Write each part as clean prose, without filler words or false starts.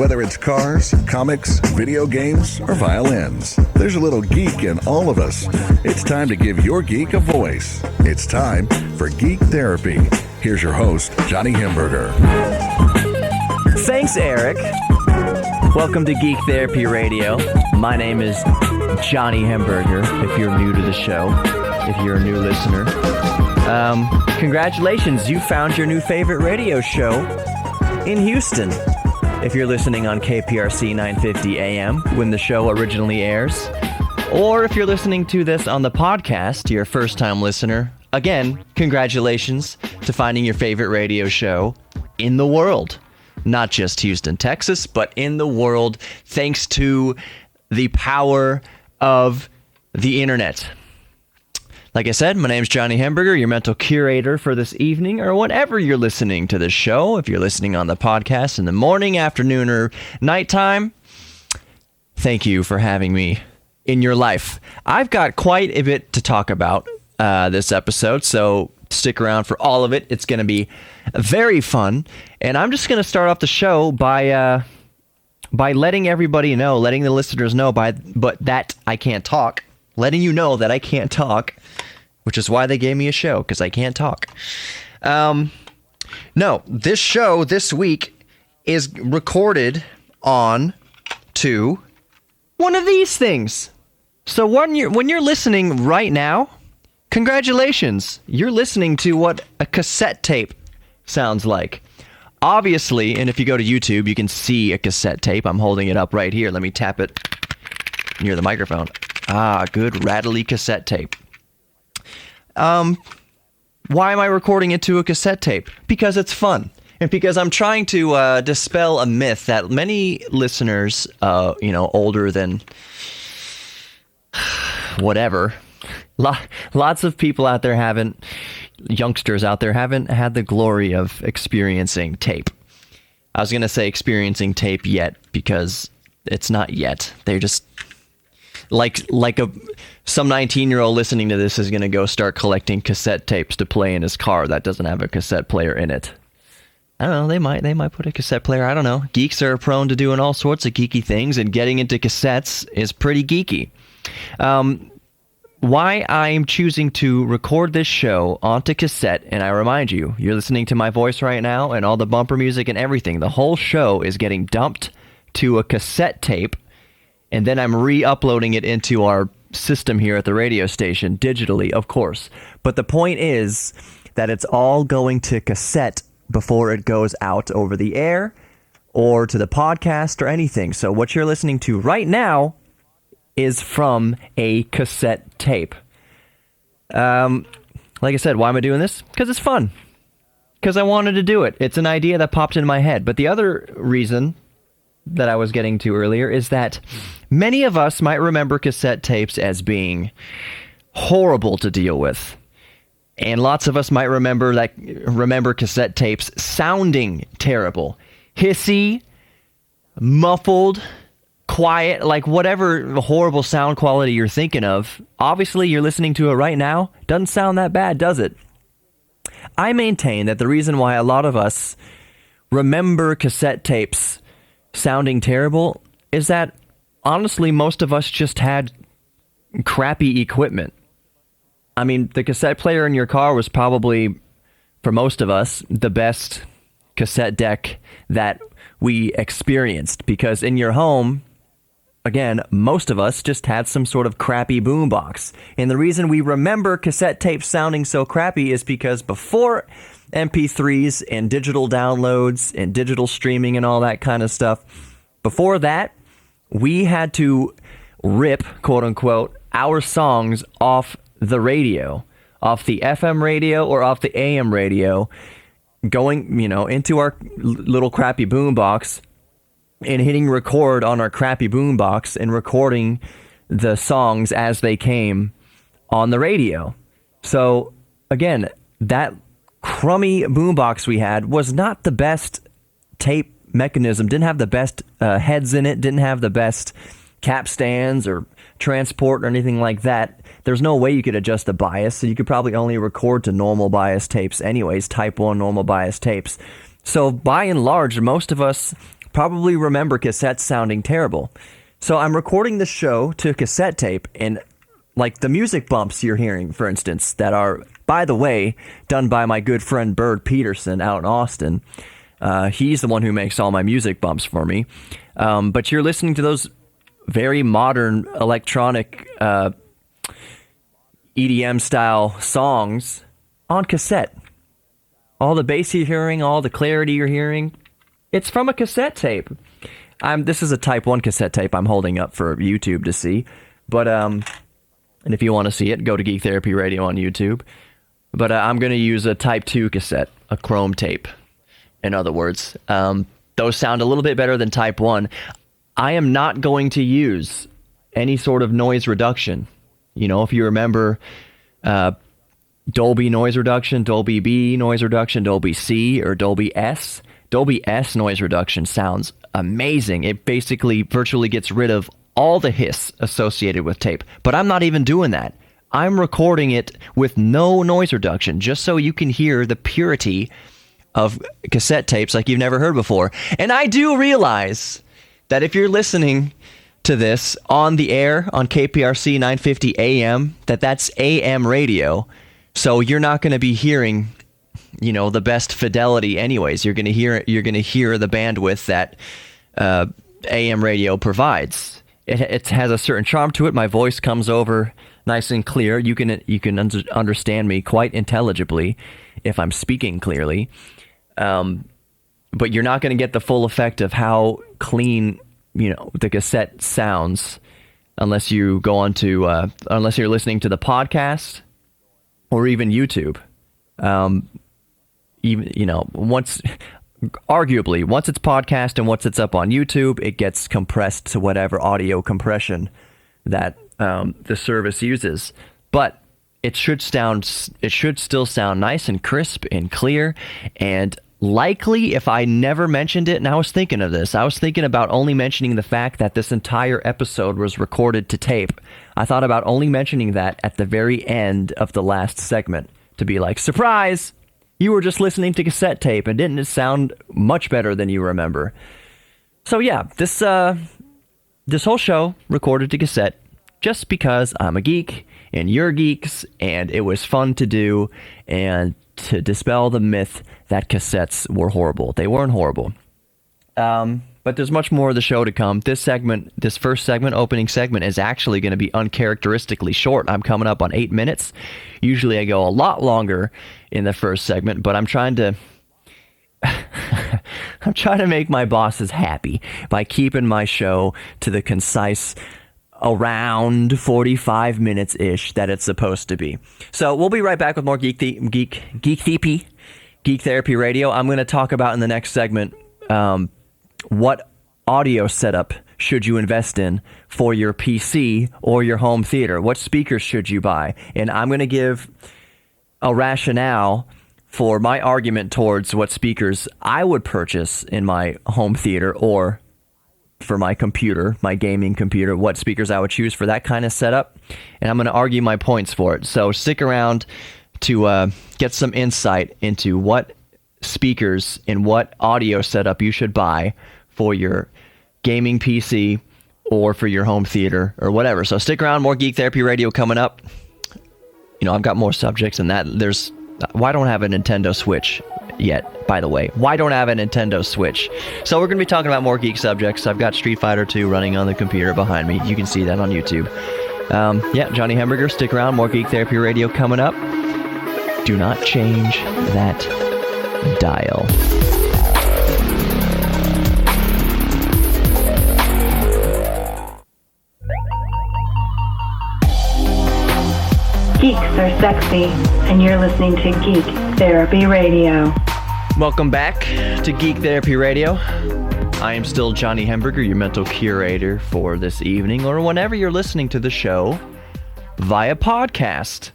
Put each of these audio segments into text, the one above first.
Whether it's cars, comics, video games, or violins, there's a little geek in all of us. It's time to give your geek a voice. It's time for Geek Therapy. Here's your host, Johnny Hamburger. Thanks, Eric. Welcome to Geek Therapy Radio. My name is Johnny Hamburger, if you're new to the show, if you're a new listener. Congratulations, you found your new favorite radio show in Houston. If you're listening on KPRC 950 AM when the show originally airs, or if you're listening to this on the podcast, you're a first-time listener, again, congratulations to finding your favorite radio show in the world. Not just Houston, Texas, but in the world, thanks to the power of the internet. Like I said, my name's Johnny Hamburger, your mental curator for this evening, or whenever you're listening to this show. If you're listening on the podcast in the morning, afternoon, or nighttime, thank you for having me in your life. I've got quite a bit to talk about this episode, so stick around for all of it. It's going to be very fun, and I'm just going to start off the show by letting everybody know, letting the listeners know that I can't talk, letting you know that I can't talk, which is why they gave me a show, because I can't talk. No, this show this week is recorded on to one of these things. So when you're listening right now, congratulations, you're listening to what a cassette tape sounds like. Obviously, and if you go to YouTube, you can see a cassette tape. I'm holding it up right here. Let me tap it near the microphone. Ah, good rattly cassette tape. Why am I recording it to a cassette tape? Because it's fun. And because I'm trying to dispel a myth that many listeners, older than whatever, lots of people out there youngsters out there haven't had the glory of experiencing tape. I was going to say experiencing tape yet, because it's not yet. They're just some 19-year-old listening to this is going to go start collecting cassette tapes to play in his car that doesn't have a cassette player in it. I don't know, they might put a cassette player, I don't know. Geeks are prone to doing all sorts of geeky things, and getting into cassettes is pretty geeky. Why I'm choosing to record this show onto cassette, and I remind you, you're listening to my voice right now, and all the bumper music and everything, the whole show is getting dumped to a cassette tape, and then I'm re-uploading it into our system here at the radio station, digitally, of course. But the point is that it's all going to cassette before it goes out over the air, or to the podcast, or anything. So what you're listening to right now is from a cassette tape. Like I said, why am I doing this? Because it's fun. Because I wanted to do it. It's an idea that popped in my head. But the other reason that I was getting to earlier is that many of us might remember cassette tapes as being horrible to deal with. And lots of us might remember cassette tapes sounding terrible. Hissy, muffled, quiet, like whatever horrible sound quality you're thinking of. Obviously, you're listening to it right now. Doesn't sound that bad, does it? I maintain that the reason why a lot of us remember cassette tapes sounding terrible is that, honestly, most of us just had crappy equipment. I mean, the cassette player in your car was probably, for most of us, the best cassette deck that we experienced, because in your home, again, most of us just had some sort of crappy boombox. And the reason we remember cassette tapes sounding so crappy is because before MP3s and digital downloads and digital streaming and all that kind of stuff, before that, we had to rip, quote unquote, our songs off the radio, off the FM radio or off the AM radio, going, into our little crappy boombox, and hitting record on our crappy boombox and recording the songs as they came on the radio. So, again, that crummy boombox we had was not the best tape mechanism, didn't have the best heads in it, didn't have the best cap stands or transport or anything like that. There's no way you could adjust the bias, so you could probably only record to normal bias tapes anyways, type 1 normal bias tapes. So by and large, most of us probably remember cassettes sounding terrible. So I'm recording the show to cassette tape, and like the music bumps you're hearing, for instance, that are, by the way, done by my good friend Bird Peterson out in Austin. He's the one who makes all my music bumps for me. But you're listening to those very modern electronic EDM-style songs on cassette. All the bass you're hearing, all the clarity you're hearing, it's from a cassette tape. This is a Type 1 cassette tape I'm holding up for YouTube to see. But, and if you want to see it, go to Geek Therapy Radio on YouTube. But I'm going to use a Type 2 cassette, a chrome tape, in other words. Those sound a little bit better than Type 1. I am not going to use any sort of noise reduction. You know, if you remember Dolby noise reduction, Dolby B noise reduction, Dolby C, or Dolby S. Dolby S noise reduction sounds amazing. It basically virtually gets rid of all the hiss associated with tape. But I'm not even doing that. I'm recording it with no noise reduction, just so you can hear the purity of cassette tapes like you've never heard before. And I do realize that if you're listening to this on the air on KPRC 950 AM, that's AM radio. So you're not going to be hearing, you know, the best fidelity anyways. You're going to hear the bandwidth that AM radio provides. It has a certain charm to it. My voice comes over nice and clear. You can understand me quite intelligibly if I'm speaking clearly. But you're not going to get the full effect of how clean, you know, the cassette sounds unless you go on to unless you're listening to the podcast or even YouTube. Even, you know, once it's podcast and once it's up on YouTube, it gets compressed to whatever audio compression that the service uses. But it should still sound nice and crisp and clear. And likely, if I never mentioned it, and I was thinking of this, I was thinking about only mentioning the fact that this entire episode was recorded to tape. I thought about only mentioning that at the very end of the last segment to be like, surprise! You were just listening to cassette tape, and didn't it sound much better than you remember? So yeah, this whole show recorded to cassette just because I'm a geek and you're geeks, and it was fun to do, and to dispel the myth that cassettes were horrible. They weren't horrible. But there's much more of the show to come. This first segment, opening segment, is actually going to be uncharacteristically short. I'm coming up on 8 minutes. Usually I go a lot longer in the first segment, but I'm trying to make my bosses happy by keeping my show to the concise around 45 minutes-ish that it's supposed to be. So we'll be right back with more Geek Therapy Radio. I'm going to talk about in the next segment what audio setup should you invest in for your PC or your home theater? What speakers should you buy? And I'm going to give a rationale for my argument towards what speakers I would purchase in my home theater, or for my computer, my gaming computer, what speakers I would choose for that kind of setup. And I'm going to argue my points for it. So stick around to get some insight into what speakers and what audio setup you should buy for your gaming PC or for your home theater or whatever. So stick around, more Geek Therapy Radio coming up. You know, I've got more subjects than that. Why don't I have a Nintendo Switch yet, by the way? Why don't I have a Nintendo Switch? So we're going to be talking about more geek subjects. I've got Street Fighter 2 running on the computer behind me. You can see that on YouTube. Johnny Hamburger, stick around. More Geek Therapy Radio coming up. Do not change that dial. Geeks are sexy, and you're listening to Geek Therapy Radio. Welcome back to Geek Therapy Radio. I am still Johnny Hamburger, your mental curator for this evening, or whenever you're listening to the show via podcast.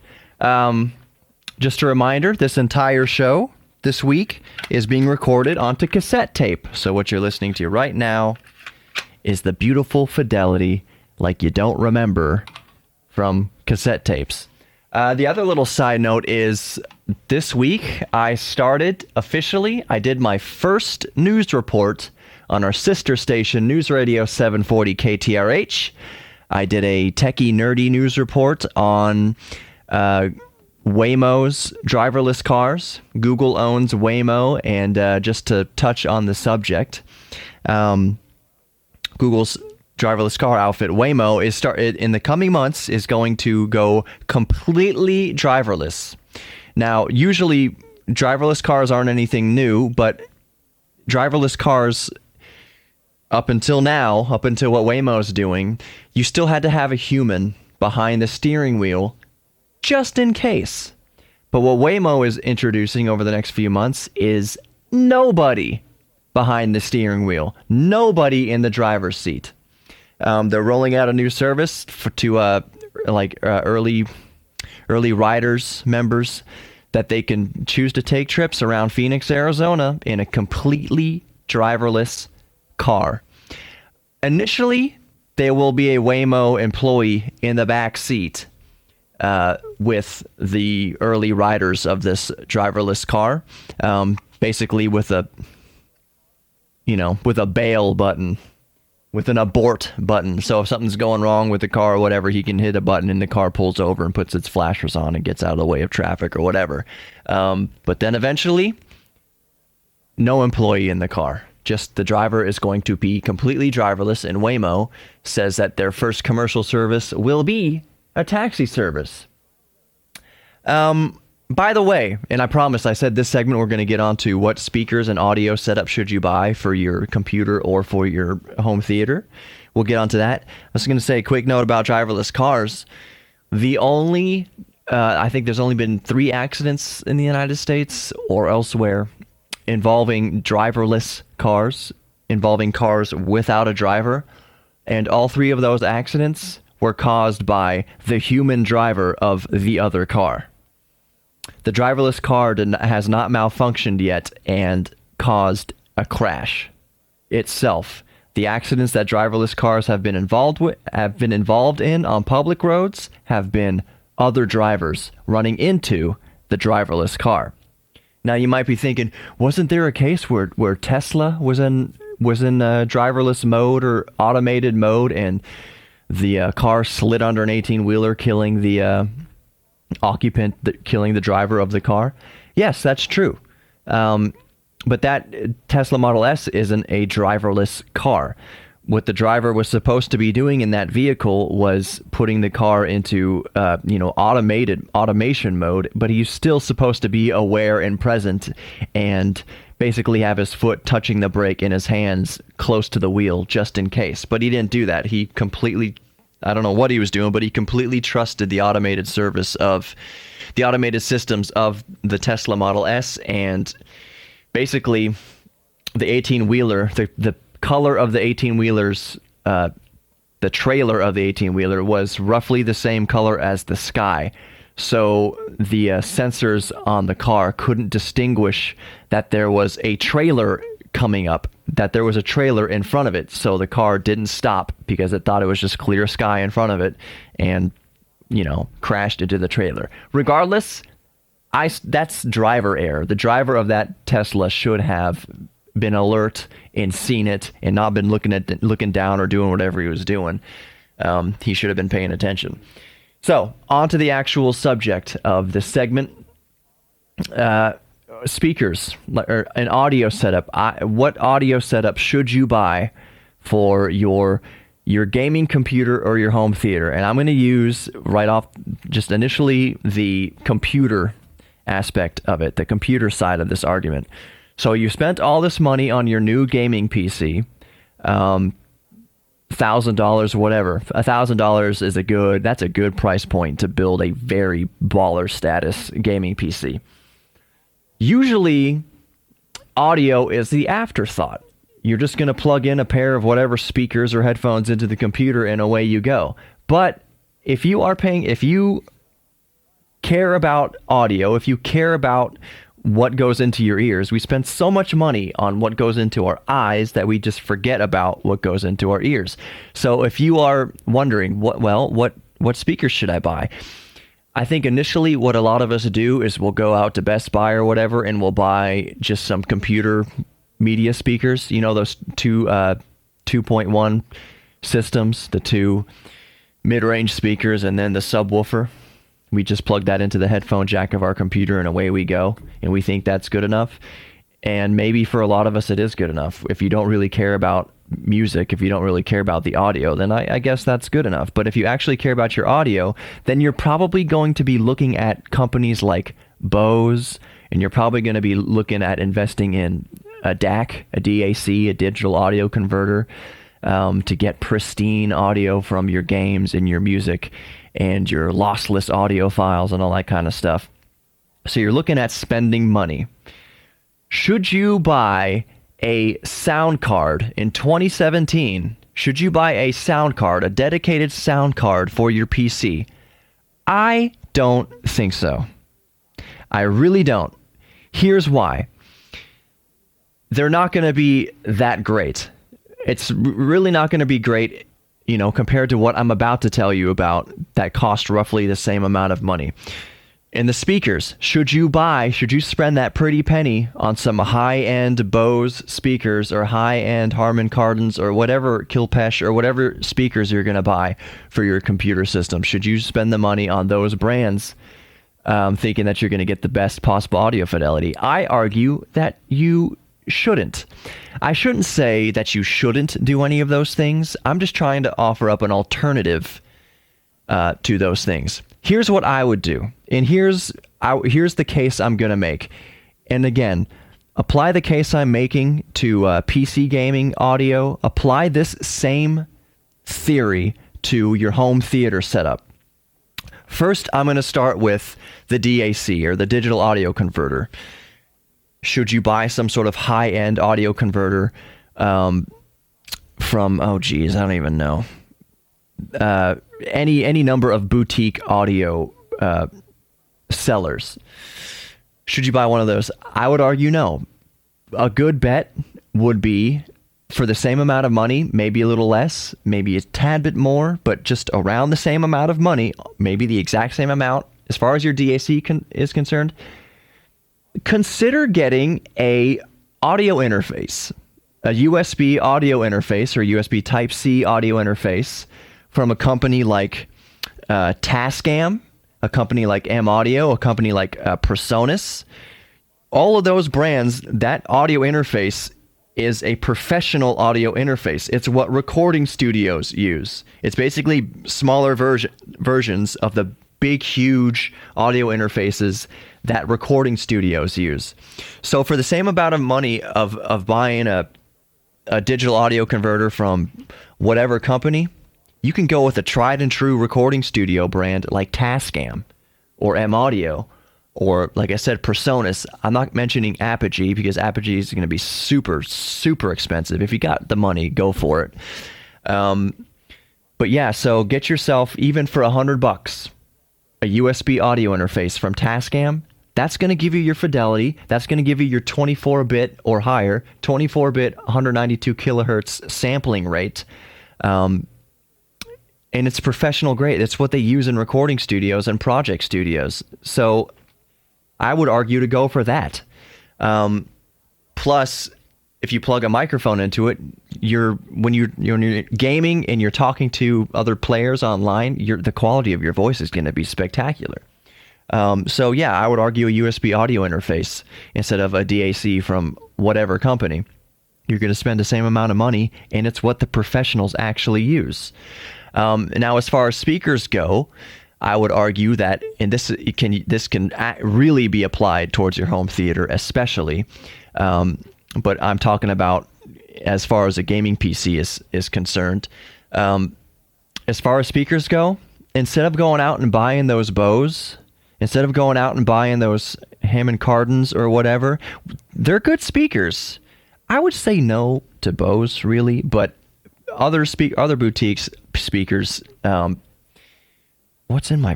Just a reminder, this entire show this week is being recorded onto cassette tape. So what you're listening to right now is the beautiful fidelity like you don't remember from cassette tapes. The other little side note is this week I did my first news report on our sister station, News Radio 740 KTRH. I did a techie nerdy news report on Waymo's driverless cars. Google owns Waymo, and just to touch on the subject, Google's driverless car outfit Waymo is in the coming months is going to go completely driverless. Now, usually driverless cars aren't anything new, but driverless cars up until what Waymo's doing, you still had to have a human behind the steering wheel just in case. But what Waymo is introducing over the next few months is nobody behind the steering wheel, nobody in the driver's seat. They're rolling out a new service to early riders members that they can choose to take trips around Phoenix, Arizona in a completely driverless car. Initially, there will be a Waymo employee in the back seat with the early riders of this driverless car, basically with a bail button, with an abort button. So if something's going wrong with the car or whatever, he can hit a button and the car pulls over and puts its flashers on and gets out of the way of traffic or whatever. But then eventually, no employee in the car. Just the driver is going to be completely driverless, and Waymo says that their first commercial service will be a taxi service. By the way, and I promised, I said this segment we're going to get onto what speakers and audio setup should you buy for your computer or for your home theater. We'll get onto that. I was going to say a quick note about driverless cars. I think there's only been 3 accidents in the United States or elsewhere involving driverless cars, involving cars without a driver. And all 3 of those accidents were caused by the human driver of the other car. The driverless car has not malfunctioned yet and caused a crash itself. The accidents that driverless cars have been involved in on public roads have been other drivers running into the driverless car. Now you might be thinking, wasn't there a case where Tesla was in driverless mode or automated mode, and the car slid under an 18-wheeler, killing the occupant, killing the driver of the car? Yes, that's true. But that Tesla Model S isn't a driverless car. What the driver was supposed to be doing in that vehicle was putting the car into automation mode, but he's still supposed to be aware and present and basically have his foot touching the brake and his hands close to the wheel just in case. But he didn't do that. He completely, I don't know what he was doing, but he completely trusted the automated systems of the Tesla Model S, and basically the 18-wheeler, the color of the 18-wheelers, the trailer of the 18-wheeler was roughly the same color as the sky. So the sensors on the car couldn't distinguish that there was a trailer coming up, that there was a trailer in front of it. So the car didn't stop because it thought it was just clear sky in front of it and, crashed into the trailer. Regardless, that's driver error. The driver of that Tesla should have been alert and seen it and not been looking down or doing whatever he was doing. He should have been paying attention. So, on to the actual subject of this segment. Speakers, or an audio setup. What audio setup should you buy for your gaming computer or your home theater? And I'm going to use right off just initially the computer aspect of it, the computer side of this argument. So you spent all this money on your new gaming PC, $1,000, whatever. $1,000 that's a good price point to build a very baller status gaming PC. Usually, audio is the afterthought. You're just going to plug in a pair of whatever speakers or headphones into the computer and away you go. But if you care about audio, if you care about what goes into your ears, we spend so much money on what goes into our eyes that we just forget about what goes into our ears. So if you are wondering, what speakers should I buy? I think initially what a lot of us do is we'll go out to Best Buy or whatever and we'll buy just some computer media speakers, those two 2.1 systems, the two mid-range speakers, and then the subwoofer. We just plug that into the headphone jack of our computer and away we go, and we think that's good enough. And maybe for a lot of us it is good enough. If you don't really care about music, if you don't really care about the audio, then I guess that's good enough. But if you actually care about your audio, then you're probably going to be looking at companies like Bose, and you're probably going to be looking at investing in a DAC, a DAC, a digital audio converter, to get pristine audio from your games and your music and your lossless audio files and all that kind of stuff. So you're looking at spending money. Should you buy a sound card in 2017? Should you buy a sound card, a dedicated sound card for your PC? I don't think so. I really don't. Here's why. They're not going to be that great. It's really not going to be great, compared to what I'm about to tell you about that cost roughly the same amount of money. And the speakers, should you spend that pretty penny on some high-end Bose speakers or high-end Harman Kardons or whatever Kilpesh or whatever speakers you're going to buy for your computer system? Should you spend the money on those brands thinking that you're going to get the best possible audio fidelity? I argue that you shouldn't. I shouldn't say that you shouldn't do any of those things. I'm just trying to offer up an alternative to those things. Here's what I would do, and here's the case I'm going to make. And again, apply the case I'm making to PC gaming audio. Apply this same theory to your home theater setup. First, I'm going to start with the DAC, or the digital audio converter. Should you buy some sort of high-end audio converter from, I don't even know, any number of boutique audio sellers? Should you buy one of those? I would argue no. A good bet would be, for the same amount of money, maybe a little less, maybe a tad bit more, but just around the same amount of money, maybe the exact same amount as far as your DAC is concerned, consider getting a audio interface, a USB audio interface or USB Type-C audio interface from a company like Tascam, a company like M-Audio, a company like Presonus. All of those brands, that audio interface is a professional audio interface. It's what recording studios use. It's basically smaller versions of the big, huge audio interfaces that recording studios use. So for the same amount of money of buying a digital audio converter from whatever company, you can go with a tried and true recording studio brand like Tascam or M-Audio, or, like I said, Presonus. I'm not mentioning Apogee because Apogee is going to be super, super expensive. If you got the money, go for it. But yeah, so get yourself, even for $100, a USB audio interface from Tascam. That's going to give you your fidelity. That's going to give you your 24-bit or higher, 24-bit, 192 kilohertz sampling rate. And it's professional grade. It's what they use in recording studios and project studios. So I would argue to go for that. Plus, if you plug a microphone into it, when you're gaming and you're talking to other players online, the quality of your voice is going to be spectacular. So yeah, I would argue a USB audio interface instead of a DAC from whatever company. You're going to spend the same amount of money, and it's what the professionals actually use. Now, as far as speakers go, I would argue that, and this can really be applied towards your home theater, especially. But I'm talking about as far as a gaming PC is concerned. As far as speakers go, instead of going out and buying those Bose, instead of going out and buying those Harman Kardons or whatever, they're good speakers. I would say no to Bose, really, but other boutique speakers. What's in my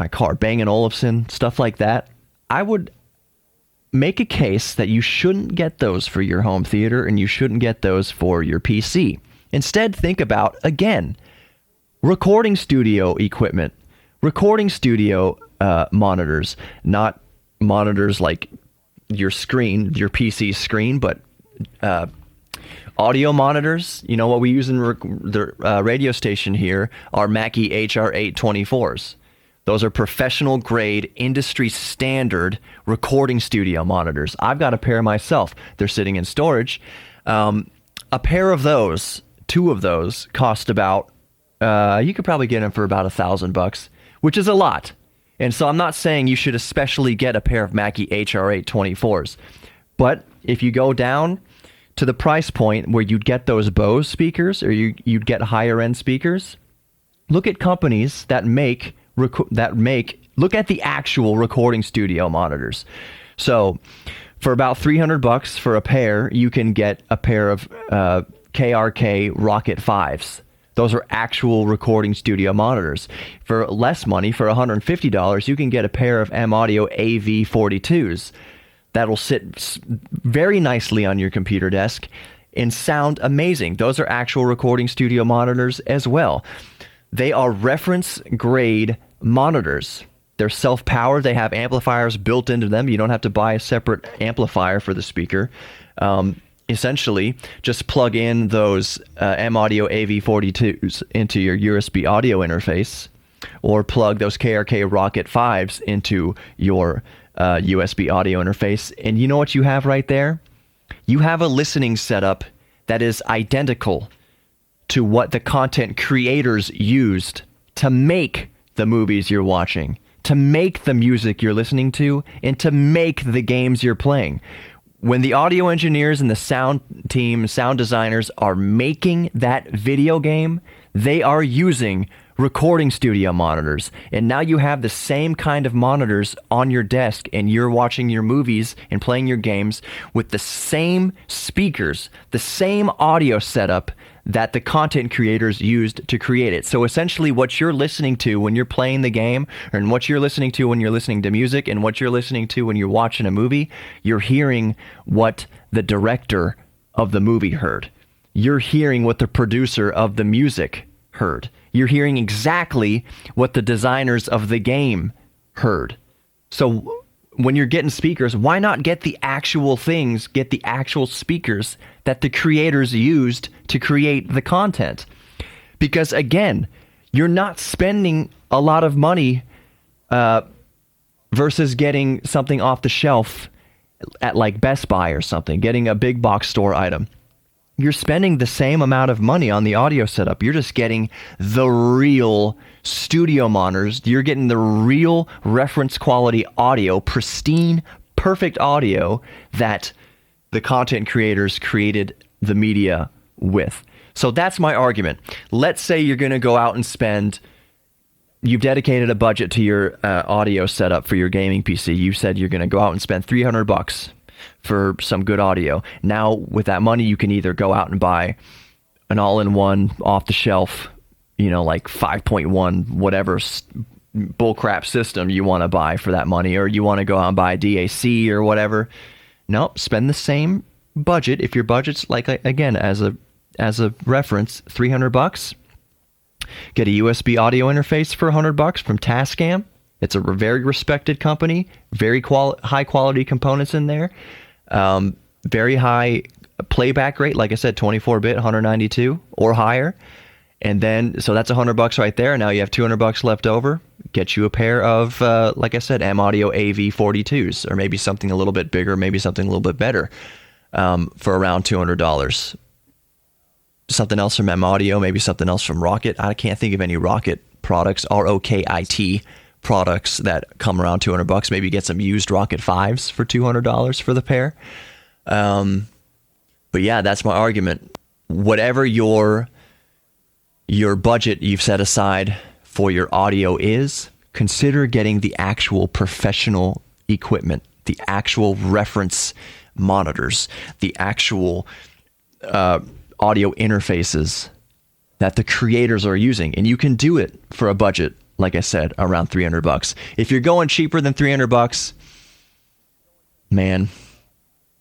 car? Bang & Olufsen, stuff like that. I would make a case that you shouldn't get those for your home theater and you shouldn't get those for your PC. Instead, think about, again, recording studio equipment, recording studio monitors, not monitors like your screen, your PC screen, but audio monitors, you know what we use in the radio station here, are Mackie HR824s. Those are professional grade, industry standard recording studio monitors. I've got a pair myself. They're sitting in storage. A pair of those, two of those, cost about, you could probably get them for about $1,000, which is a lot. And so I'm not saying you should especially get a pair of Mackie HR824s. But if you go down to the price point where you'd get those Bose speakers, or you'd get higher end speakers, look at companies that make look at the actual recording studio monitors. So for about $300 for a pair, you can get a pair of KRK Rocket 5s. Those are actual recording studio monitors. For less money, for $150, you can get a pair of M-Audio AV42s. That'll sit very nicely on your computer desk and sound amazing. Those are actual recording studio monitors as well. They are reference grade monitors. They're self-powered. They have amplifiers built into them. You don't have to buy a separate amplifier for the speaker. Essentially, just plug in those M-Audio AV42s into your USB audio interface, or plug those KRK Rocket 5s into your USB audio interface. And you know what you have right there? You have a listening setup that is identical to what the content creators used to make the movies you're watching, to make the music you're listening to, and to make the games you're playing. When the audio engineers and the sound team, sound designers are making that video game, they are using recording studio monitors. And now you have the same kind of monitors on your desk, and you're watching your movies and playing your games with the same speakers, the same audio setup that the content creators used to create it. So essentially what you're listening to when you're playing the game, and what you're listening to when you're listening to music, and what you're listening to when you're watching a movie, you're hearing what the director of the movie heard. You're hearing what the producer of the music heard. You're hearing exactly what the designers of the game heard. So when you're getting speakers, why not get the actual things, get the actual speakers that the creators used to create the content? Because again, you're not spending a lot of money versus getting something off the shelf at like Best Buy or something, getting a big box store item. You're spending the same amount of money on the audio setup. You're just getting the real studio monitors. You're getting the real reference quality audio, pristine, perfect audio that the content creators created the media with. So that's my argument. Let's say you're going to go out and you've dedicated a budget to your audio setup for your gaming PC. You said you're going to go out and spend $300 for some good audio. Now, with that money, you can either go out and buy an all-in-one, off-the-shelf, like 5.1 whatever bullcrap system you want to buy for that money, or you want to go out and buy a DAC or whatever. Nope, spend the same budget. If your budget's, like, again, as a reference, $300, get a USB audio interface for $100 from Tascam. It's a very respected company, very high quality components in there, very high playback rate. Like I said, 24-bit, 192 or higher. And then, so that's $100 right there. Now you have $200 left over. Get you a pair of, like I said, M-Audio AV42s, or maybe something a little bit bigger, maybe something a little bit better, for around $200. Something else from M-Audio, maybe something else from Rocket. I can't think of any Rocket products, ROKIT products that come around $200. Maybe get some used Rocket 5s for $200 for the pair. But yeah, that's my argument. Whatever your budget you've set aside for your audio is, consider getting the actual professional equipment, the actual reference monitors, the actual audio interfaces that the creators are using. And you can do it for a budget, like I said, around $300. If you're going cheaper than $300, man,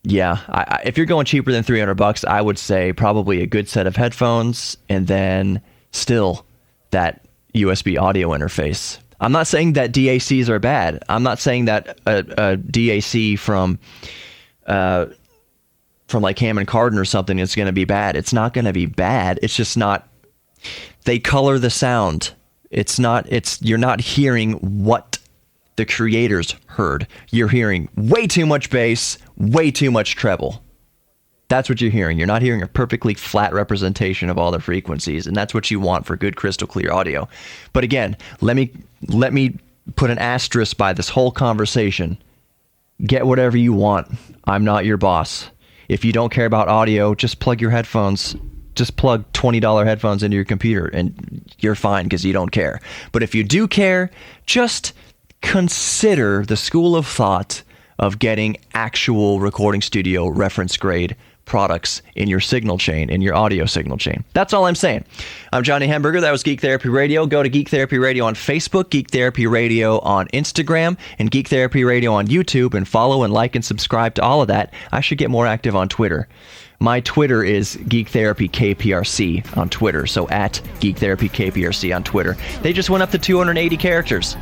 yeah, if you're going cheaper than $300, I would say probably a good set of headphones, and then still that USB audio interface. I'm not saying that DACs are bad. I'm not saying that a DAC from from like Hammond Kardon or something, it's going to be bad. It's not going to be bad. It's just not. They color the sound. You're not hearing what the creators heard. You're hearing way too much bass, way too much treble. That's what you're hearing. You're not hearing a perfectly flat representation of all the frequencies, and that's what you want for good crystal clear audio. But again, let me put an asterisk by this whole conversation. Get whatever you want. I'm not your boss. If you don't care about audio, just plug your headphones. Just plug $20 headphones into your computer and you're fine because you don't care. But if you do care, just consider the school of thought of getting actual recording studio reference grade products in your signal chain, in your audio signal chain. That's all I'm saying. I'm Johnny Hamburger. That was Geek Therapy Radio. Go to Geek Therapy Radio on Facebook, Geek Therapy Radio on Instagram, and Geek Therapy Radio on YouTube, and follow and like and subscribe to all of that. I should get more active on Twitter. My Twitter is Geek Therapy KPRC on Twitter, so at Geek Therapy KPRC on Twitter. They just went up to 280 characters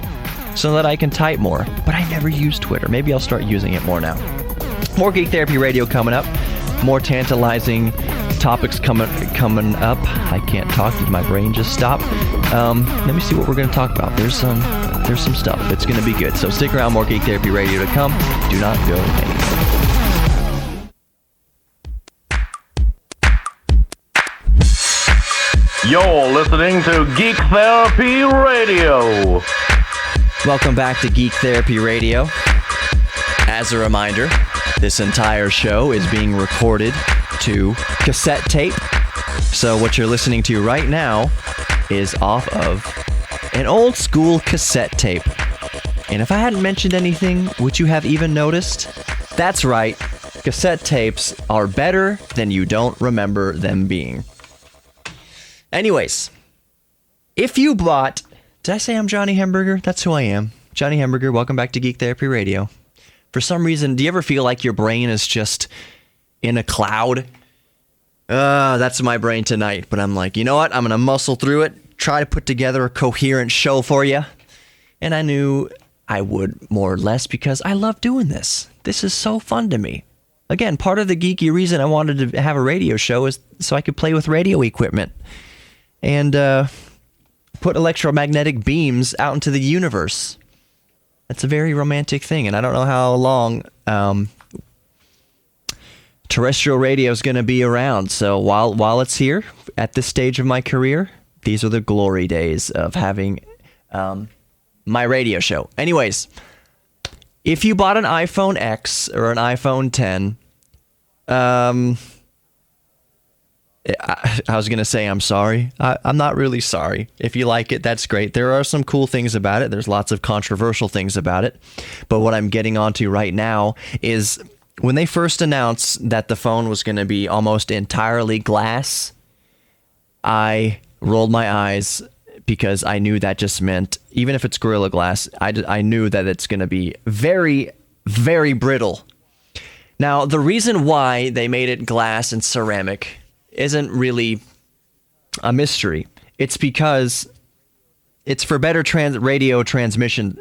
so that I can type more, but I never use Twitter. Maybe I'll start using it more now. More Geek Therapy Radio coming up. More tantalizing topics coming up. I can't talk because my brain just stopped. Let me see what we're going to talk about. There's some stuff. It's going to be good. So stick around. More Geek Therapy Radio to come. Do not go anywhere. You're listening to Geek Therapy Radio. Welcome back to Geek Therapy Radio. As a reminder, this entire show is being recorded to cassette tape. So what you're listening to right now is off of an old school cassette tape. And if I hadn't mentioned anything, would you have even noticed? That's right, cassette tapes are better than you don't remember them being. Anyways, if you bought... Did I say I'm Johnny Hamburger? That's who I am. Johnny Hamburger, welcome back to Geek Therapy Radio. For some reason, do you ever feel like your brain is just in a cloud? That's my brain tonight. But I'm like, you know what? I'm going to muscle through it, try to put together a coherent show for you. And I knew I would, more or less, because I love doing this. This is so fun to me. Again, part of the geeky reason I wanted to have a radio show is so I could play with radio equipment and put electromagnetic beams out into the universe. That's a very romantic thing, and I don't know how long terrestrial radio is going to be around. So while it's here, at this stage of my career, these are the glory days of having my radio show. Anyways, if you bought an iPhone X or an iPhone 10, I was going to say I'm sorry. I'm not really sorry. If you like it, that's great. There are some cool things about it. There's lots of controversial things about it. But what I'm getting onto right now is when they first announced that the phone was going to be almost entirely glass, I rolled my eyes because I knew that just meant, even if it's Gorilla Glass, I knew that it's going to be very, very brittle. Now, the reason why they made it glass and ceramic isn't really a mystery. It's because it's for better radio transmission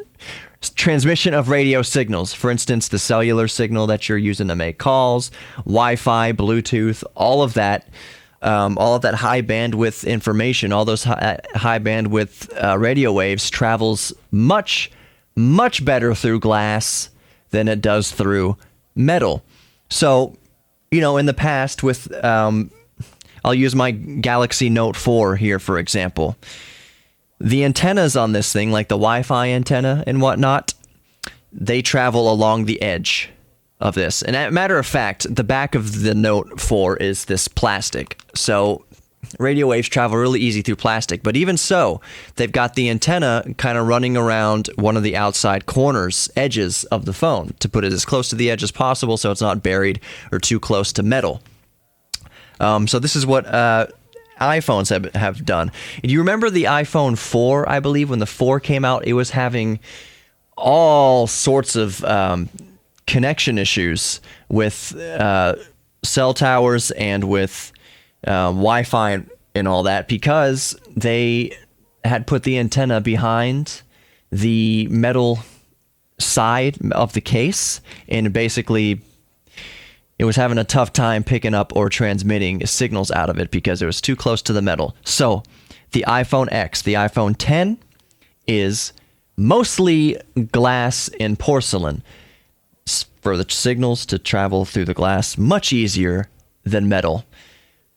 of radio signals. For instance, the cellular signal that you're using to make calls, Wi-Fi, Bluetooth, all of that high bandwidth information, all those high bandwidth radio waves travels much, much better through glass than it does through metal. So, in the past with... I'll use my Galaxy Note 4 here, for example. The antennas on this thing, like the Wi-Fi antenna and whatnot, they travel along the edge of this. And as a matter of fact, the back of the Note 4 is this plastic. So radio waves travel really easy through plastic. But even so, they've got the antenna kind of running around one of the outside corners, edges of the phone, to put it as close to the edge as possible so it's not buried or too close to metal. So this is what iPhones have done. Do you remember the iPhone 4, I believe, when the 4 came out? It was having all sorts of connection issues with cell towers and with Wi-Fi and all that because they had put the antenna behind the metal side of the case and basically... it was having a tough time picking up or transmitting signals out of it because it was too close to the metal. So the iPhone X, the iPhone 10, is mostly glass and porcelain for the signals to travel through the glass much easier than metal.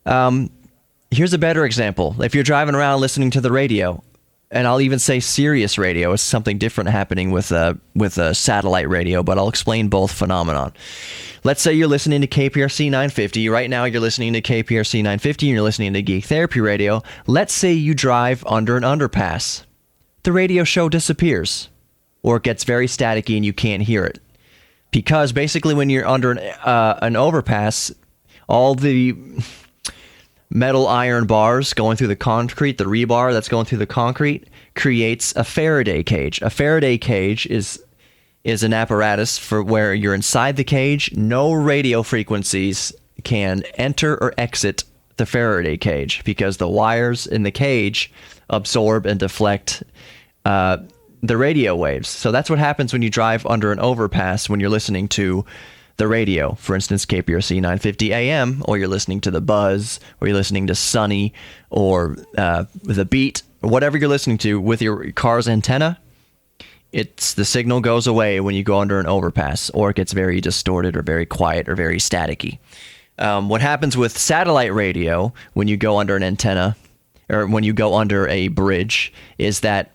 Here's a better example. If you're driving around listening to the radio, and I'll even say Sirius radio, it's something different happening with a satellite radio, but I'll explain both phenomenon. Let's say you're listening to KPRC 950. Right now you're listening to KPRC 950 and you're listening to Geek Therapy Radio. Let's say you drive under an underpass. The radio show disappears, or it gets very staticky and you can't hear it. Because basically when you're under an overpass, all the metal iron bars going through the concrete, the rebar that's going through the concrete, creates a Faraday cage. A Faraday cage is an apparatus for where you're inside the cage. No radio frequencies can enter or exit the Faraday cage because the wires in the cage absorb and deflect the radio waves. So that's what happens when you drive under an overpass when you're listening to the radio. For instance, KPRC 950 AM, or you're listening to The Buzz, or you're listening to Sunny, or The Beat, or whatever you're listening to with your car's antenna. The signal goes away when you go under an overpass, or it gets very distorted or very quiet or very staticky. What happens with satellite radio when you go under an antenna, or when you go under a bridge, is that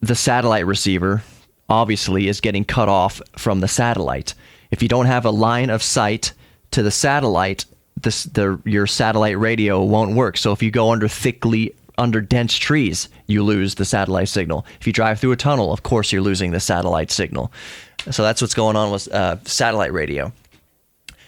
the satellite receiver obviously is getting cut off from the satellite. If you don't have a line of sight to the satellite, your satellite radio won't work. So if you go under dense trees, you lose the satellite signal. If you drive through a tunnel, of course you're losing the satellite signal. So that's what's going on with satellite radio.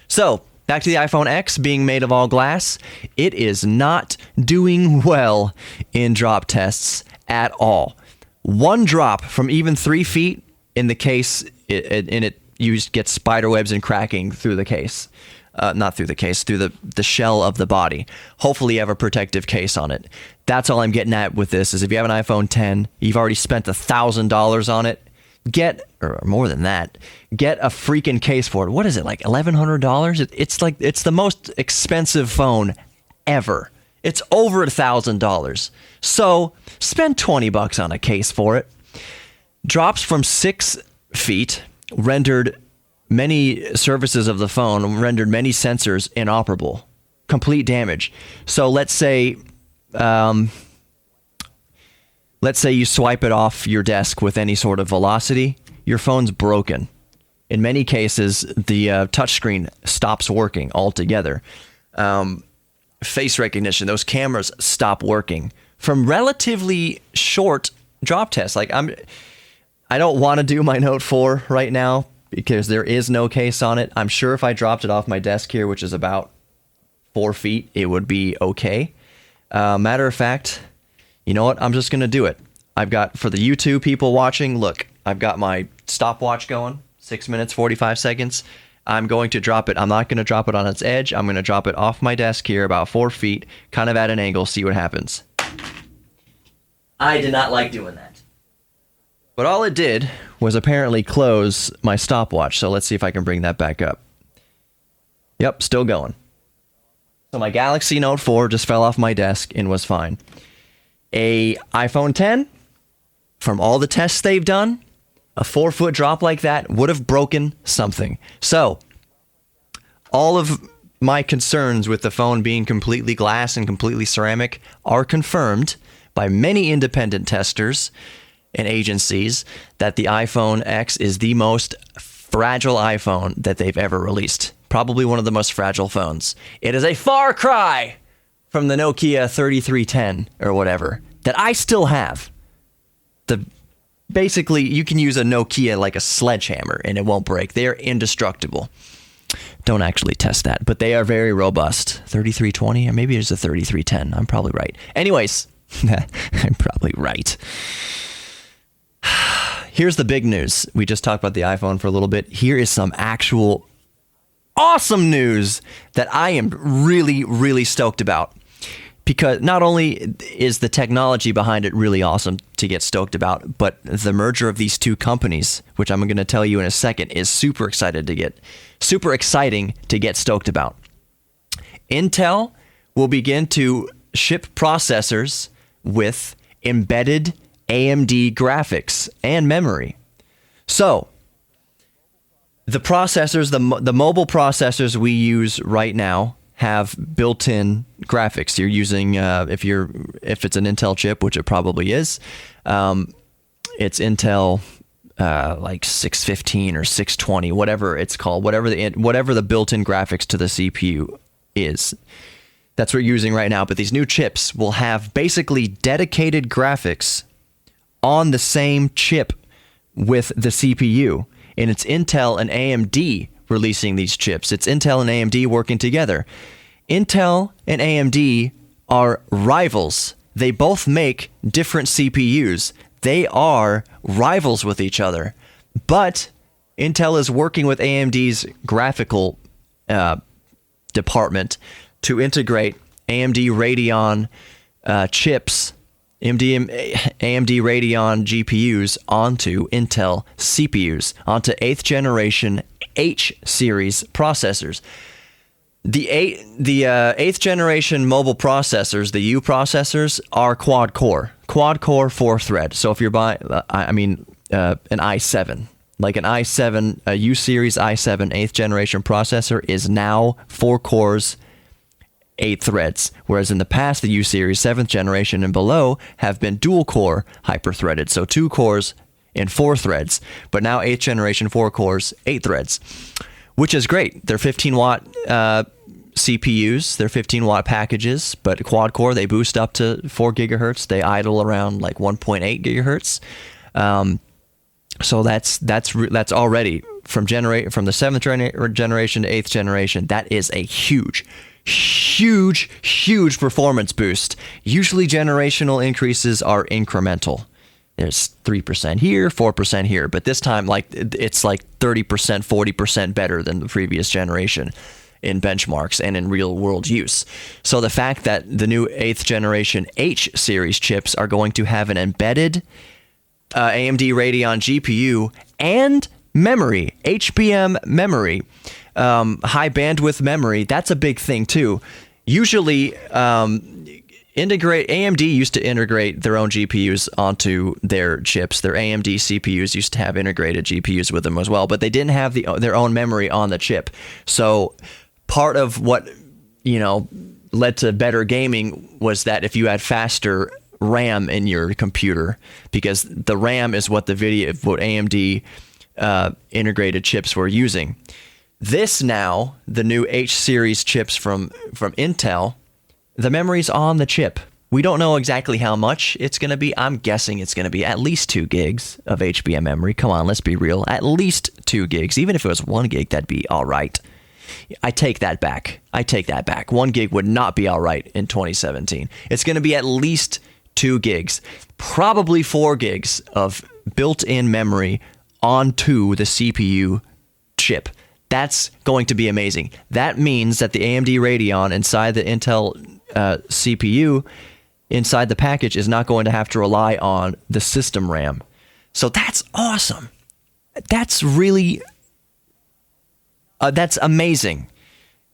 So back to the iPhone X being made of all glass. It is not doing well in drop tests at all. One drop from even 3 feet in the case, you get spider webs and cracking through the case. Not through the case, through the shell of the body. Hopefully you have a protective case on it. That's all I'm getting at with this, is if you have an iPhone 10, you've already spent $1,000 on it, or more than that, get a freaking case for it. What is it, like $1,100? It's the most expensive phone ever. It's over $1,000. So spend $20 on a case for it. Drops from 6 feet rendered many surfaces of the phone, rendered many sensors inoperable. Complete damage. So let's say you swipe it off your desk with any sort of velocity, your phone's broken. In many cases, the touchscreen stops working altogether. Face recognition, those cameras stop working from relatively short drop tests. Like I don't want to do my Note 4 right now because there is no case on it. I'm sure if I dropped it off my desk here, which is about 4 feet, it would be okay. Matter of fact, you know what? I'm just going to do it. I've got, for the YouTube people watching, look, I've got my stopwatch going, 6 minutes, 45 seconds. I'm going to drop it. I'm not going to drop it on its edge. I'm going to drop it off my desk here about 4 feet, kind of at an angle, see what happens. I did not like doing that. But all it did was apparently close my stopwatch. So let's see if I can bring that back up. Yep, still going. So my Galaxy Note 4 just fell off my desk and was fine. A iPhone 10, from all the tests they've done, a 4-foot drop like that would have broken something. So, all of my concerns with the phone being completely glass and completely ceramic are confirmed by many independent testers and agencies that the iPhone X is the most fragile iPhone that they've ever released. Probably one of the most fragile phones. It is a far cry from the Nokia 3310 or whatever that I still have. Basically, you can use a Nokia like a sledgehammer and it won't break. They are indestructible. Don't actually test that, but they are very robust. 3320, or maybe it's a 3310. I'm probably right. Anyways, I'm probably right. Here's the big news. We just talked about the iPhone for a little bit. Here is some actual awesome news that I am really, really stoked about. because not only is the technology behind it really awesome to get stoked about, but the merger of these two companies, which I'm going to tell you in a second, is super exciting to get stoked about. Intel will begin to ship processors with embedded AMD graphics and memory. So, the processors, the mobile processors we use right now have built-in graphics. You're using if it's an Intel chip, which it probably is, it's Intel like 615 or 620, whatever it's called, whatever the built-in graphics to the CPU is. That's what we're using right now. But these new chips will have basically dedicated graphics on the same chip with the CPU, and it's Intel and AMD releasing these chips. It's Intel and AMD working together. Intel and AMD are rivals. They both make different CPUs. They are rivals with each other. But Intel is working with AMD's graphical department to integrate AMD Radeon chips, AMD Radeon GPUs onto Intel CPUs, onto 8th generation H series processors. The 8th generation mobile processors, the U processors, are quad core 4-thread. So if you're buying, an i7, like an i7, a U series i7 8th generation processor is now 4 cores, 8 threads, whereas in the past the U series 7th generation and below have been dual core hyper-threaded, so 2 cores and 4 threads, but now 8th generation 4 cores, 8 threads, which is great. They're 15 watt CPUs, they're 15 watt packages, but quad core, they boost up to 4 gigahertz, they idle around like 1.8 gigahertz. So that's already from the 7th generation to 8th generation. That is a huge performance boost. Usually generational increases are incremental. There's 3% here, 4% here, but this time it's like 30%, 40% better than the previous generation in benchmarks and in real world use. So the fact that the new 8th generation H series chips are going to have an embedded AMD Radeon GPU and memory, HBM memory, high bandwidth memory, that's a big thing too. Usually, AMD used to integrate their own GPUs onto their chips. Their AMD CPUs used to have integrated GPUs with them as well, but they didn't have their own memory on the chip. So part of what led to better gaming was that if you had faster RAM in your computer, because the RAM is what what AMD integrated chips were using. This now, the new H series chips from Intel, the memory's on the chip. We don't know exactly how much it's going to be. I'm guessing it's going to be at least 2 gigs of HBM memory. Come on, let's be real. At least 2 gigs. Even if it was 1 gig, that'd be all right. I take that back. 1 gig would not be all right in 2017. It's going to be at least 2 gigs, probably 4 gigs of built-in memory onto the CPU chip. That's going to be amazing. That means that the AMD Radeon inside the Intel CPU inside the package is not going to have to rely on the system RAM. So that's awesome. That's really that's amazing.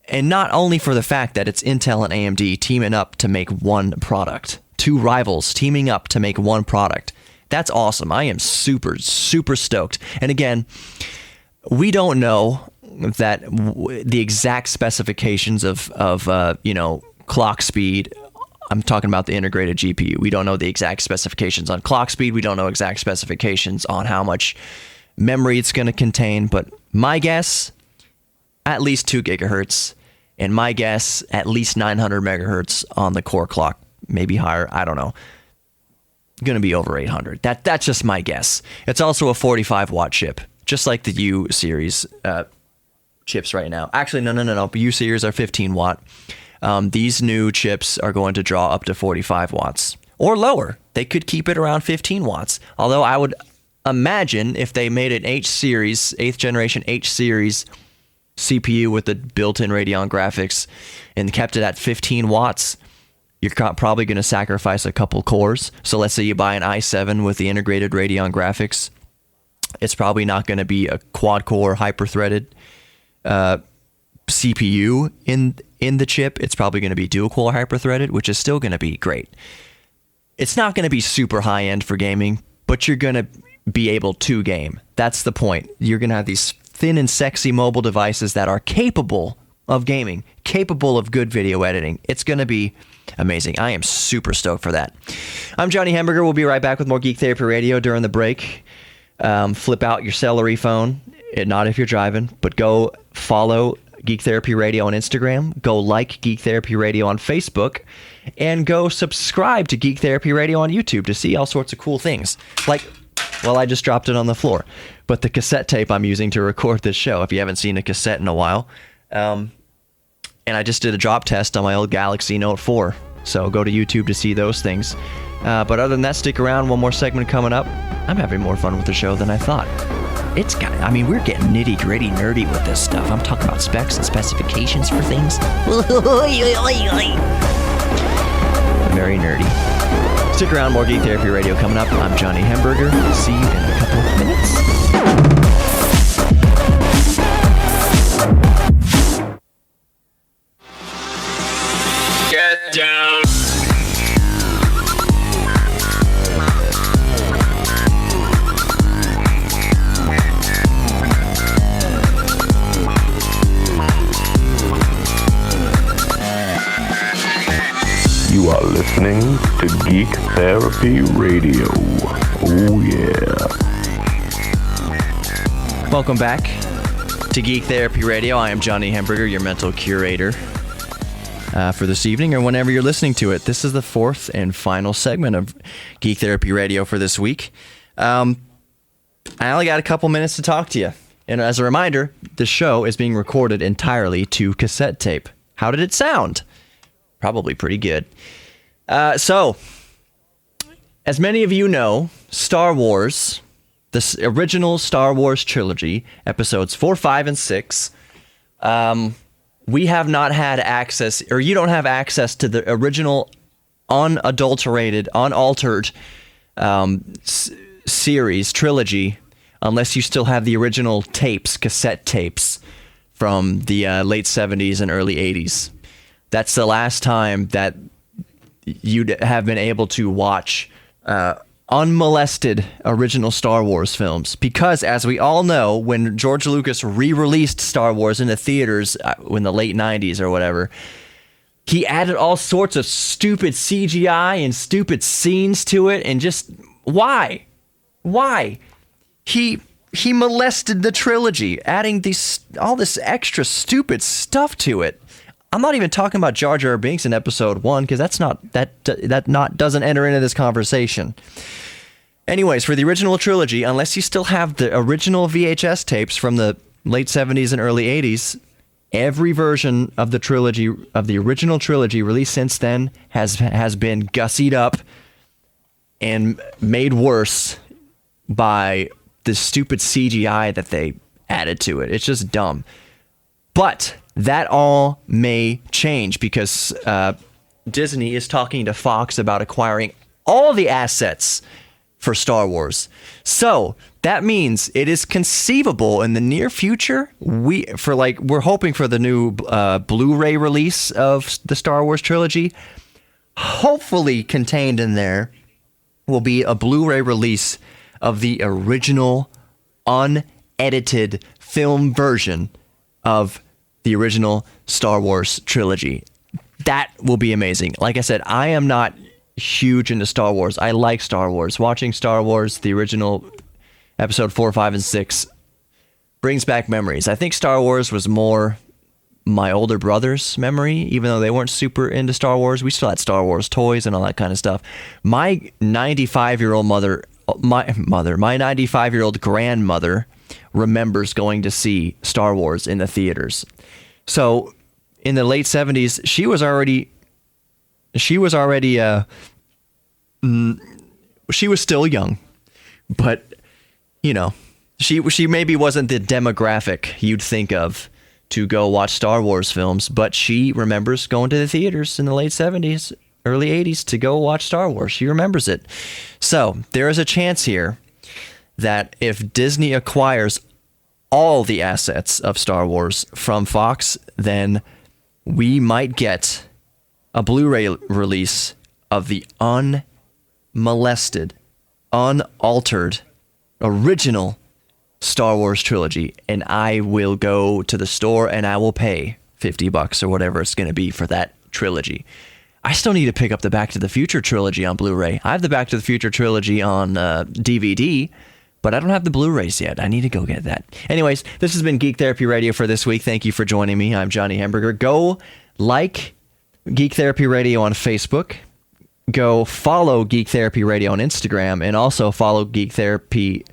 And not only for the fact that it's Intel and AMD teaming up to make one product. 2 rivals teaming up to make one product. That's awesome. I am super, super stoked. And again, we don't know that the exact specifications of clock speed. I'm talking about the integrated GPU. We don't know the exact specifications on clock speed. We don't know exact specifications on how much memory it's going to contain. But my guess, at least 2 gigahertz. And my guess, at least 900 megahertz on the core clock. Maybe higher. I don't know. Going to be over 800. That's just my guess. It's also a 45 watt chip, just like the U series chips right now. Actually, no. U series are 15 watt. These new chips are going to draw up to 45 watts or lower. They could keep it around 15 watts. Although I would imagine if they made an H series, 8th generation H series CPU with the built-in Radeon graphics and kept it at 15 watts, you're probably going to sacrifice a couple cores. So let's say you buy an i7 with the integrated Radeon graphics. It's probably not going to be a quad-core hyper-threaded CPU in the chip. It's probably going to be dual-core hyper-threaded, which is still going to be great. It's not going to be super high-end for gaming, but you're going to be able to game. That's the point. You're going to have these thin and sexy mobile devices that are capable of gaming, capable of good video editing. It's going to be amazing. I am super stoked for that. I'm Johnny Hamburger. We'll be right back with more Geek Therapy Radio during the break. Flip out your celery phone, not if you're driving, but go follow Geek Therapy Radio on Instagram. Go like Geek Therapy Radio on Facebook. And go subscribe to Geek Therapy Radio on YouTube to see all sorts of cool things. Like, well, I just dropped it on the floor. But the cassette tape I'm using to record this show, if you haven't seen a cassette in a while. And I just did a drop test on my old Galaxy Note 4. So go to YouTube to see those things. But other than that, stick around. One more segment coming up. I'm having more fun with the show than I thought. We're getting nitty gritty nerdy with this stuff. I'm talking about specs and specifications for things. Very nerdy. Stick around. More Geek Therapy Radio coming up. I'm Johnny Hamburger. See you in a couple of minutes. Get down. You are listening to Geek Therapy Radio. Oh, yeah. Welcome back to Geek Therapy Radio. I am Johnny Hamburger, your mental curator for this evening or whenever you're listening to it. This is the fourth and final segment of Geek Therapy Radio for this week. I only got a couple minutes to talk to you. And as a reminder, the show is being recorded entirely to cassette tape. How did it sound? Probably pretty good. So, as many of you know, Star Wars, the original Star Wars Trilogy, episodes 4, 5, and 6, we have not had access, or you don't have access to the original unadulterated, unaltered series, trilogy, unless you still have the original tapes, cassette tapes, from the late 70s and early 80s. That's the last time that you'd have been able to watch unmolested original Star Wars films. Because, as we all know, when George Lucas re-released Star Wars in the theaters in the late 90s or whatever, he added all sorts of stupid CGI and stupid scenes to it, and just, why? Why? He molested the trilogy, adding all this extra stupid stuff to it. I'm not even talking about Jar Jar Binks in episode 1, because that doesn't enter into this conversation. Anyways, for the original trilogy, unless you still have the original VHS tapes from the late 70s and early 80s, every version of the trilogy, of the original trilogy released since then, has been gussied up and made worse by the stupid CGI that they added to it. It's just dumb. But that all may change, because Disney is talking to Fox about acquiring all the assets for Star Wars. So that means it is conceivable in the near future. We're hoping for the new Blu-ray release of the Star Wars trilogy. Hopefully contained in there will be a Blu-ray release of the original unedited film version of the original Star Wars trilogy. That will be amazing. Like I said, I am not huge into Star Wars. I like Star Wars. Watching Star Wars, the original episode 4, 5, and 6, brings back memories. I think Star Wars was more my older brother's memory, even though they weren't super into Star Wars. We still had Star Wars toys and all that kind of stuff. My 95-year-old my 95-year-old grandmother remembers going to see Star Wars in the theaters. So in the late 70s, she was still young, but you know, she maybe wasn't the demographic you'd think of to go watch Star Wars films, but she remembers going to the theaters in the late 70s early 80s to go watch Star Wars. She remembers it. So there is a chance here that if Disney acquires all the assets of Star Wars from Fox, then we might get a Blu-ray release of the unmolested, unaltered, original Star Wars Trilogy. And I will go to the store and I will pay $50 or whatever it's going to be for that trilogy. I still need to pick up the Back to the Future trilogy on Blu-ray. I have the Back to the Future trilogy on DVD, but I don't have the Blu-rays yet. I need to go get that. Anyways, this has been Geek Therapy Radio for this week. Thank you for joining me. I'm Johnny Hamburger. Go like Geek Therapy Radio on Facebook. Go follow Geek Therapy Radio on Instagram, and also follow Geek Therapy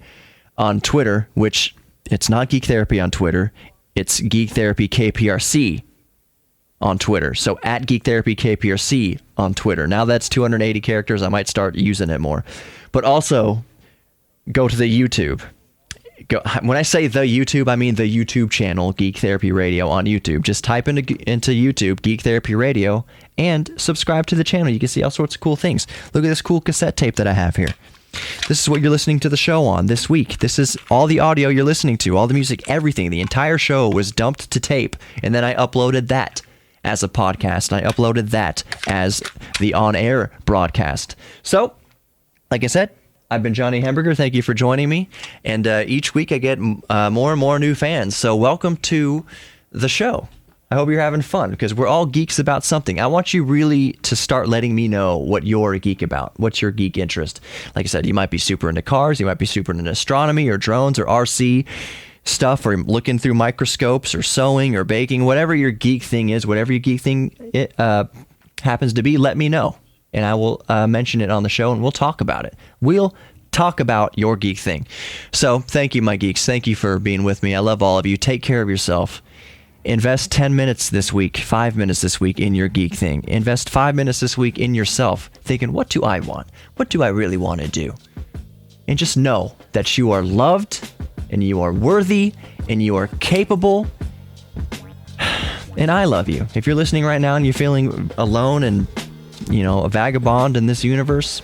on Twitter, which it's not Geek Therapy on Twitter. It's Geek Therapy KPRC on Twitter. So at Geek Therapy KPRC on Twitter. Now that's 280 characters. I might start using it more. But also go to the YouTube. When I say the YouTube, I mean the YouTube channel, Geek Therapy Radio on YouTube. Just type into YouTube, Geek Therapy Radio, and subscribe to the channel. You can see all sorts of cool things. Look at this cool cassette tape that I have here. This is what you're listening to the show on this week. This is all the audio you're listening to, all the music, everything. The entire show was dumped to tape, and then I uploaded that as a podcast, and I uploaded that as the on-air broadcast. So, like I said, I've been Johnny Hamburger. Thank you for joining me. And each week I get more and more new fans. So welcome to the show. I hope you're having fun, because we're all geeks about something. I want you really to start letting me know what you're a geek about. What's your geek interest? Like I said, you might be super into cars. You might be super into astronomy or drones or RC stuff, or looking through microscopes or sewing or baking. Whatever your geek thing is, whatever your geek thing happens to be, let me know. And I will mention it on the show, and we'll talk about it. We'll talk about your geek thing. So thank you, my geeks. Thank you for being with me. I love all of you. Take care of yourself. Invest 10 minutes this week, 5 minutes this week in your geek thing. Invest 5 minutes this week in yourself, thinking, what do I want? What do I really want to do? And just know that you are loved, and you are worthy, and you are capable. And I love you. If you're listening right now and you're feeling alone and, a vagabond in this universe,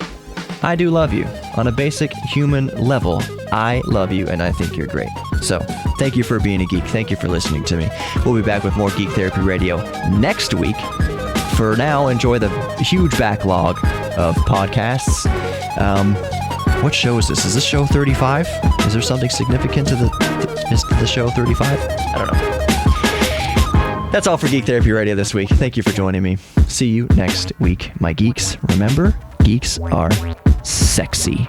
I do love you. On a basic human level, I love you, and I think you're great. So, thank you for being a geek. Thank you for listening to me. We'll be back with more Geek Therapy Radio next week. For now, enjoy the huge backlog of podcasts. What show is this? Is this show 35? Is there something significant to the show 35? I don't know. That's all for Geek Therapy Radio this week. Thank you for joining me. See you next week, my geeks. Remember, geeks are sexy.